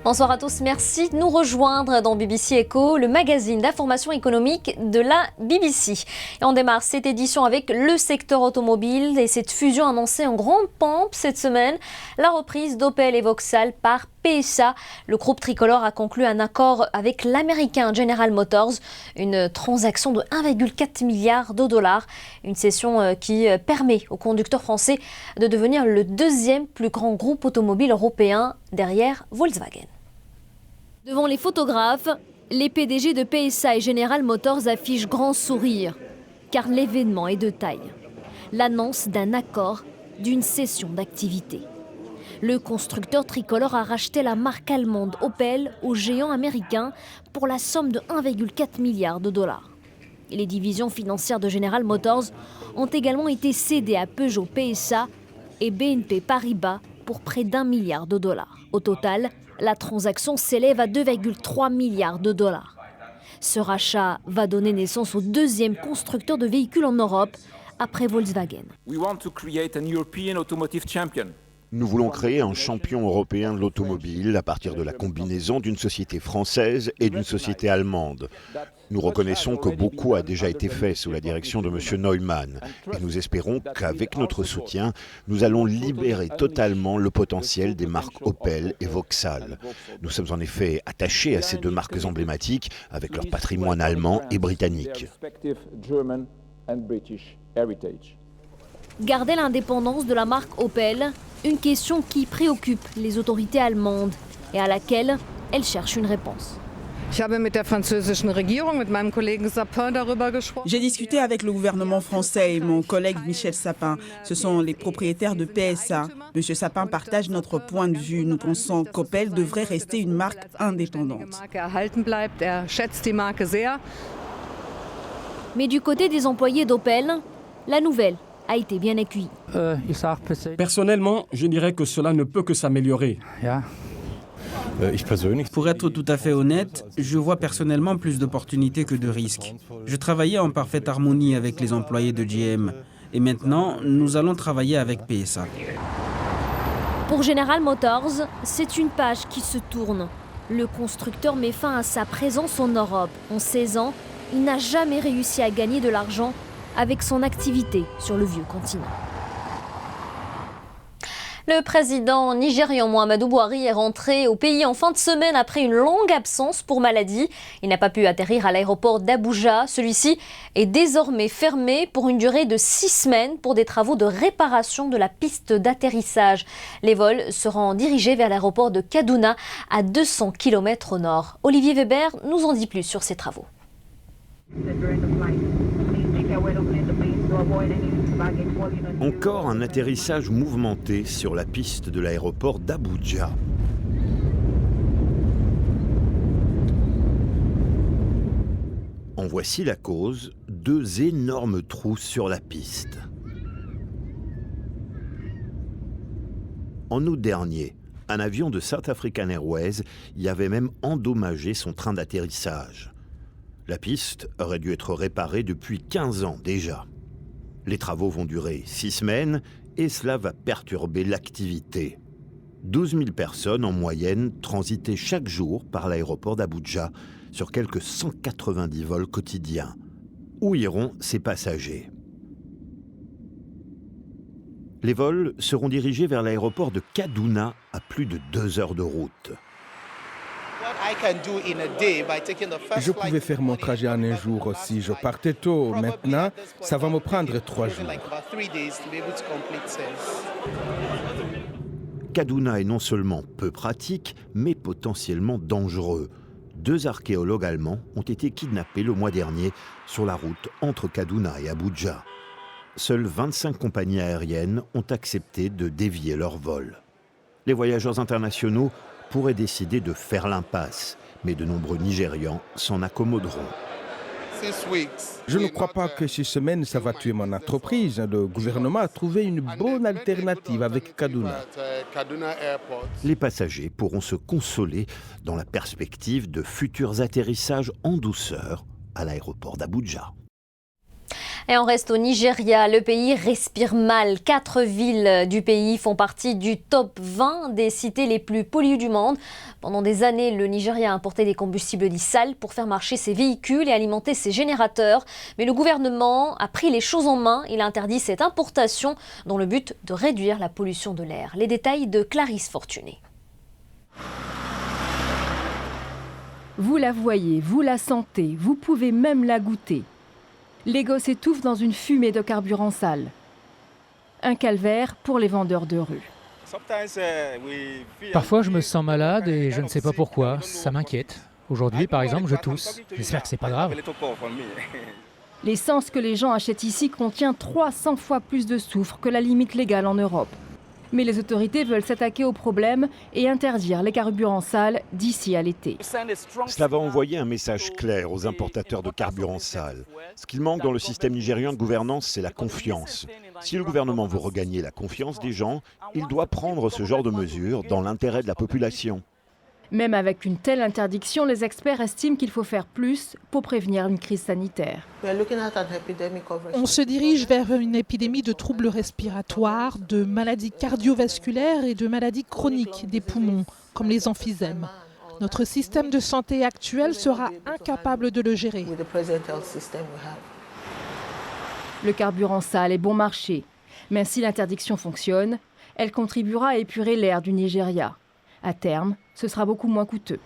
Bonsoir à tous, merci de nous rejoindre dans BBC Echo, le magazine d'information économique de la BBC. Et on démarre cette édition avec le secteur automobile et cette fusion annoncée en grande pompe cette semaine, la reprise d'Opel et Vauxhall par PSA. Le groupe tricolore a conclu un accord avec l'américain General Motors, une transaction de 1,4 milliard de dollars, une cession qui permet aux conducteurs français de devenir le deuxième plus grand groupe automobile européen derrière Volkswagen. Devant les photographes, les PDG de PSA et General Motors affichent grand sourire, car l'événement est de taille. L'annonce d'un accord, d'une cession d'activité. Le constructeur tricolore a racheté la marque allemande Opel au géant américain pour la somme de 1,4 milliard de dollars. Et les divisions financières de General Motors ont également été cédées à Peugeot PSA et BNP Paribas pour près d'1 milliard de dollars. Au total, la transaction s'élève à 2,3 milliards de dollars. Ce rachat va donner naissance au deuxième constructeur de véhicules en Europe, après Volkswagen. Nous voulons créer un champion européen de l'automobile à partir de la combinaison d'une société française et d'une société allemande. Nous reconnaissons que beaucoup a déjà été fait sous la direction de M. Neumann et nous espérons qu'avec notre soutien, nous allons libérer totalement le potentiel des marques Opel et Vauxhall. Nous sommes en effet attachés à ces deux marques emblématiques avec leur patrimoine allemand et britannique. Garder l'indépendance de la marque Opel, une question qui préoccupe les autorités allemandes et à laquelle elles cherchent une réponse. J'ai discuté avec le gouvernement français et mon collègue Michel Sapin. Ce sont les propriétaires de PSA. Monsieur Sapin partage notre point de vue. Nous pensons qu'Opel devrait rester une marque indépendante. Mais du côté des employés d'Opel, la nouvelle a été bien accueillie. Personnellement, je dirais que cela ne peut que s'améliorer. Pour être tout à fait honnête, je vois personnellement plus d'opportunités que de risques. Je travaillais en parfaite harmonie avec les employés de GM. Et maintenant, nous allons travailler avec PSA. Pour General Motors, c'est une page qui se tourne. Le constructeur met fin à sa présence en Europe. En 16 ans, il n'a jamais réussi à gagner de l'argent avec son activité sur le vieux continent. Le président nigérian Muhammadu Buhari est rentré au pays en fin de semaine après une longue absence pour maladie. Il n'a pas pu atterrir à l'aéroport d'Abuja. Celui-ci est désormais fermé pour une durée de 6 semaines pour des travaux de réparation de la piste d'atterrissage. Les vols seront dirigés vers l'aéroport de Kaduna à 200 km au nord. Olivier Weber nous en dit plus sur ces travaux. Encore un atterrissage mouvementé sur la piste de l'aéroport d'Abuja. En voici la cause, 2 énormes trous sur la piste. En août dernier, un avion de South African Airways y avait même endommagé son train d'atterrissage. La piste aurait dû être réparée depuis 15 ans déjà. Les travaux vont durer 6 semaines et cela va perturber l'activité. 12 000 personnes en moyenne transitaient chaque jour par l'aéroport d'Abuja sur quelques 190 vols quotidiens. Où iront ces passagers ? Les vols seront dirigés vers l'aéroport de Kaduna à plus de 2 heures de route. Je pouvais faire mon trajet en un jour si je partais tôt. Maintenant, ça va me prendre 3 jours. Kaduna est non seulement peu pratique, mais potentiellement dangereux. 2 archéologues allemands ont été kidnappés le mois dernier sur la route entre Kaduna et Abuja. Seules 25 compagnies aériennes ont accepté de dévier leur vol. Les voyageurs internationaux pourraient décider de faire l'impasse, mais de nombreux Nigérians s'en accommoderont. Je ne crois pas que 6 semaines, ça va tuer mon entreprise. Le gouvernement a trouvé une bonne alternative avec Kaduna. Les passagers pourront se consoler dans la perspective de futurs atterrissages en douceur à l'aéroport d'Abuja. Et on reste au Nigeria. Le pays respire mal. 4 villes du pays font partie du top 20 des cités les plus polluées du monde. Pendant des années, le Nigeria a importé des combustibles dits sales pour faire marcher ses véhicules et alimenter ses générateurs. Mais le gouvernement a pris les choses en main. Il a interdit cette importation dans le but de réduire la pollution de l'air. Les détails de Clarisse Fortuné. Vous la voyez, vous la sentez, vous pouvez même la goûter. Lagos étouffe dans une fumée de carburant sale. Un calvaire pour les vendeurs de rue. Parfois, je me sens malade et je ne sais pas pourquoi. Ça m'inquiète. Aujourd'hui, par exemple, je tousse. J'espère que c'est pas grave. L'essence que les gens achètent ici contient 300 fois plus de soufre que la limite légale en Europe. Mais les autorités veulent s'attaquer au problème et interdire les carburants sales d'ici à l'été. Cela va envoyer un message clair aux importateurs de carburants sales. Ce qu'il manque dans le système nigérian de gouvernance, c'est la confiance. Si le gouvernement veut regagner la confiance des gens, il doit prendre ce genre de mesures dans l'intérêt de la population. Même avec une telle interdiction, les experts estiment qu'il faut faire plus pour prévenir une crise sanitaire. On se dirige vers une épidémie de troubles respiratoires, de maladies cardiovasculaires et de maladies chroniques des poumons, comme les emphysèmes. Notre système de santé actuel sera incapable de le gérer. Le carburant sale est bon marché, mais si l'interdiction fonctionne, elle contribuera à épurer l'air du Nigeria. À terme, ce sera beaucoup moins coûteux.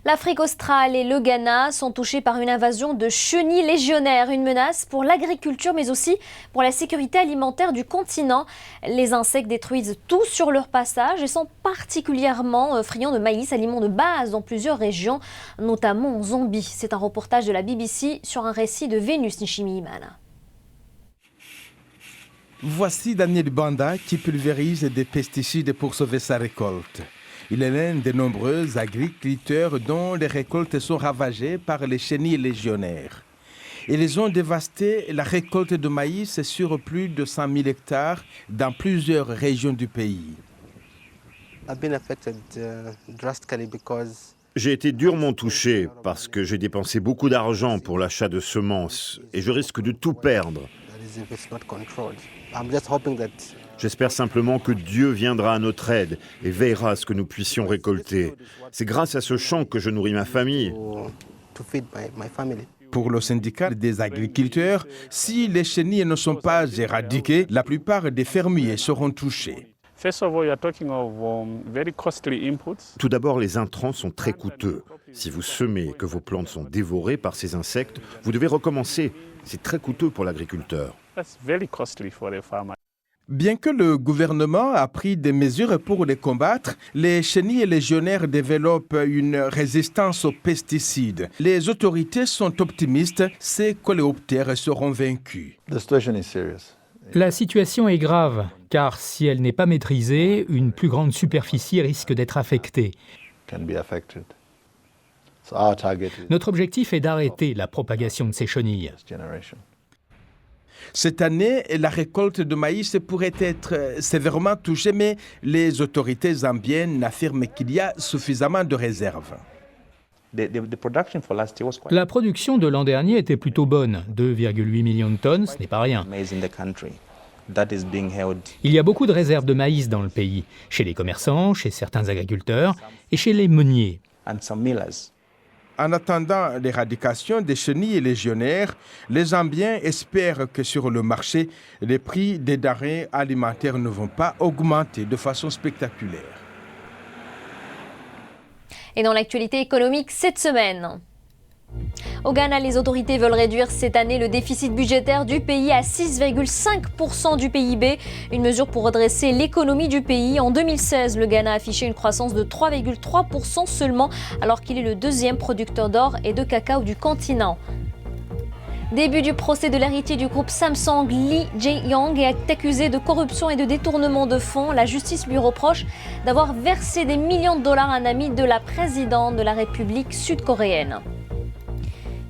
L'Afrique australe et le Ghana sont touchés par une invasion de chenilles légionnaires, une menace pour l'agriculture mais aussi pour la sécurité alimentaire du continent. Les insectes détruisent tout sur leur passage et sont particulièrement friands de maïs, aliment de base dans plusieurs régions, notamment en Zambie. C'est un reportage de la BBC sur un récit de Vénus Nishimi-Imana. Voici Daniel Banda qui pulvérise des pesticides pour sauver sa récolte. Il est l'un des nombreux agriculteurs dont les récoltes sont ravagées par les chenilles légionnaires. Ils ont dévasté la récolte de maïs sur plus de 100 000 hectares dans plusieurs régions du pays. J'ai été durement touché parce que j'ai dépensé beaucoup d'argent pour l'achat de semences et je risque de tout perdre. J'espère simplement que Dieu viendra à notre aide et veillera à ce que nous puissions récolter. C'est grâce à ce champ que je nourris ma famille. Pour le syndicat des agriculteurs, si les chenilles ne sont pas éradiquées, la plupart des fermiers seront touchés. Tout d'abord, les intrants sont très coûteux. Si vous semez et que vos plantes sont dévorées par ces insectes, vous devez recommencer. C'est très coûteux pour l'agriculteur. Bien que le gouvernement a pris des mesures pour les combattre, les chenilles légionnaires développent une résistance aux pesticides. Les autorités sont optimistes, ces coléoptères seront vaincus. La situation est grave, car si elle n'est pas maîtrisée, une plus grande superficie risque d'être affectée. Notre objectif est d'arrêter la propagation de ces chenilles. Cette année, la récolte de maïs pourrait être sévèrement touchée, mais les autorités zambiennes affirment qu'il y a suffisamment de réserves. La production de l'an dernier était plutôt bonne, 2,8 millions de tonnes, ce n'est pas rien. Il y a beaucoup de réserves de maïs dans le pays, chez les commerçants, chez certains agriculteurs et chez les meuniers. En attendant l'éradication des chenilles légionnaires, les Zambiens espèrent que sur le marché, les prix des denrées alimentaires ne vont pas augmenter de façon spectaculaire. Et dans l'actualité économique cette semaine, au Ghana, les autorités veulent réduire cette année le déficit budgétaire du pays à 6,5% du PIB, une mesure pour redresser l'économie du pays. En 2016, le Ghana a affiché une croissance de 3,3% seulement, alors qu'il est le deuxième producteur d'or et de cacao du continent. Début du procès de l'héritier du groupe Samsung, Lee Jae-yong, est accusé de corruption et de détournement de fonds. La justice lui reproche d'avoir versé des millions de dollars à un ami de la présidente de la République sud-coréenne.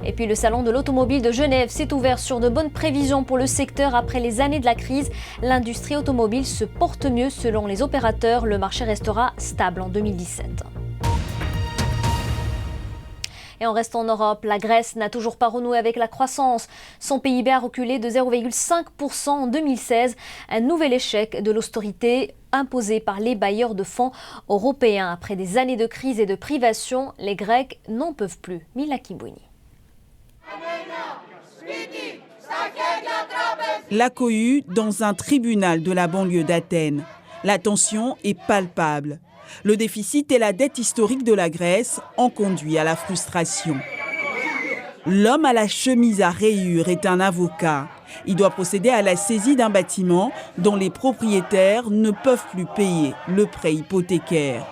Et puis le salon de l'automobile de Genève s'est ouvert sur de bonnes prévisions pour le secteur après les années de la crise. L'industrie automobile se porte mieux selon les opérateurs. Le marché restera stable en 2017. Et on reste en Europe, la Grèce n'a toujours pas renoué avec la croissance. Son PIB a reculé de 0,5% en 2016. Un nouvel échec de l'austérité imposée par les bailleurs de fonds européens. Après des années de crise et de privation, les Grecs n'en peuvent plus. Mila Kimbouini. La cohue dans un tribunal de la banlieue d'Athènes. La tension est palpable. Le déficit et la dette historique de la Grèce ont conduit à la frustration. L'homme à la chemise à rayures est un avocat. Il doit procéder à la saisie d'un bâtiment dont les propriétaires ne peuvent plus payer le prêt hypothécaire.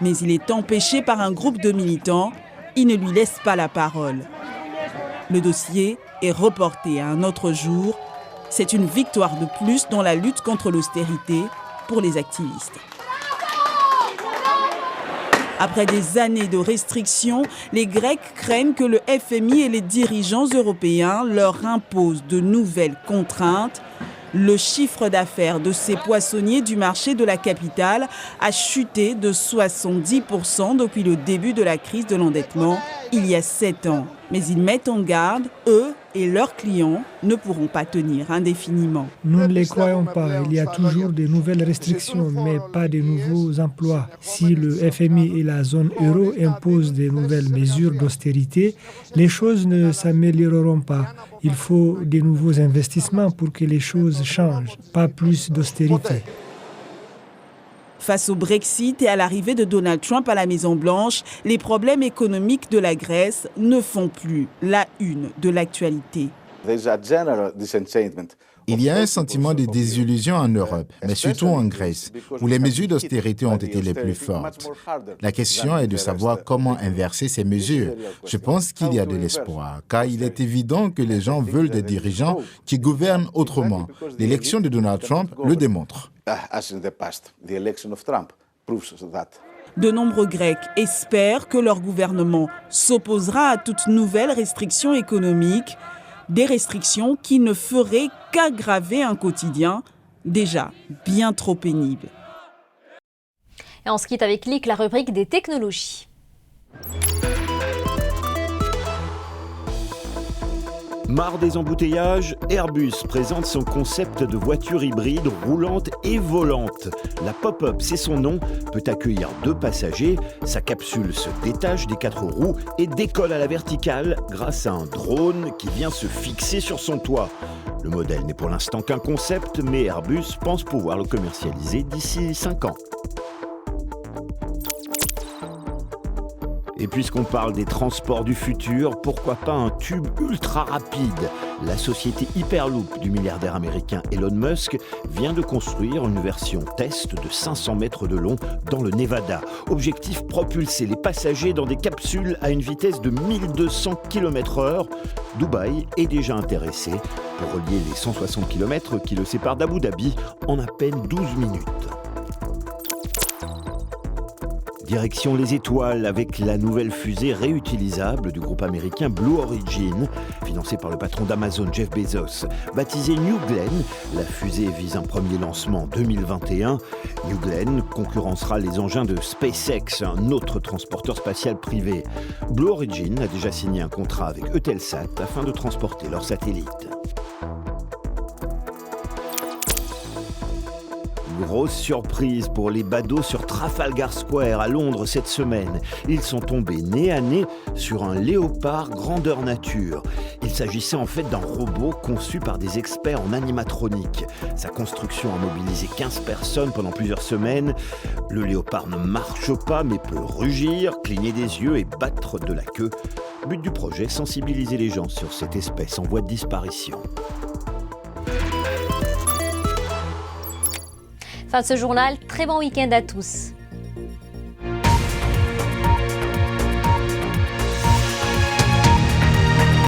Mais il est empêché par un groupe de militants. Ils ne lui laissent pas la parole. Le dossier est reporté à un autre jour. C'est une victoire de plus dans la lutte contre l'austérité pour les activistes. Après des années de restrictions, les Grecs craignent que le FMI et les dirigeants européens leur imposent de nouvelles contraintes. Le chiffre d'affaires de ces poissonniers du marché de la capitale a chuté de 70% depuis le début de la crise de l'endettement, il y a 7 ans. Mais ils mettent en garde, eux et leurs clients ne pourront pas tenir indéfiniment. Nous ne les croyons pas. Il y a toujours de nouvelles restrictions, mais pas de nouveaux emplois. Si le FMI et la zone euro imposent de nouvelles mesures d'austérité, les choses ne s'amélioreront pas. Il faut de nouveaux investissements pour que les choses changent, pas plus d'austérité. Face au Brexit et à l'arrivée de Donald Trump à la Maison-Blanche, les problèmes économiques de la Grèce ne font plus la une de l'actualité. Il y a un sentiment de désillusion en Europe, mais surtout en Grèce, où les mesures d'austérité ont été les plus fortes. La question est de savoir comment inverser ces mesures. Je pense qu'il y a de l'espoir, car il est évident que les gens veulent des dirigeants qui gouvernent autrement. L'élection de Donald Trump le démontre. De nombreux Grecs espèrent que leur gouvernement s'opposera à toute nouvelle restriction économique, des restrictions qui ne feraient qu'aggraver un quotidien déjà bien trop pénible. Et on se quitte avec Lick, la rubrique des technologies. Marre des embouteillages, Airbus présente son concept de voiture hybride roulante et volante. La Pop-Up, c'est son nom, peut accueillir 2 passagers. Sa capsule se détache des 4 roues et décolle à la verticale grâce à un drone qui vient se fixer sur son toit. Le modèle n'est pour l'instant qu'un concept, mais Airbus pense pouvoir le commercialiser d'ici 5 ans. Et puisqu'on parle des transports du futur, pourquoi pas un tube ultra rapide ? La société Hyperloop du milliardaire américain Elon Musk vient de construire une version test de 500 mètres de long dans le Nevada. Objectif, propulser les passagers dans des capsules à une vitesse de 1200 km/h. Dubaï est déjà intéressé pour relier les 160 km qui le séparent d'Abu Dhabi en à peine 12 minutes. Direction les étoiles avec la nouvelle fusée réutilisable du groupe américain Blue Origin, financée par le patron d'Amazon Jeff Bezos. Baptisée New Glenn, la fusée vise un premier lancement en 2021. New Glenn concurrencera les engins de SpaceX, un autre transporteur spatial privé. Blue Origin a déjà signé un contrat avec Eutelsat afin de transporter leurs satellites. Grosse surprise pour les badauds sur Trafalgar Square à Londres cette semaine. Ils sont tombés nez à nez sur un léopard grandeur nature. Il s'agissait en fait d'un robot conçu par des experts en animatronique. Sa construction a mobilisé 15 personnes pendant plusieurs semaines. Le léopard ne marche pas mais peut rugir, cligner des yeux et battre de la queue. But du projet, sensibiliser les gens sur cette espèce en voie de disparition. Fin de ce journal, très bon week-end à tous.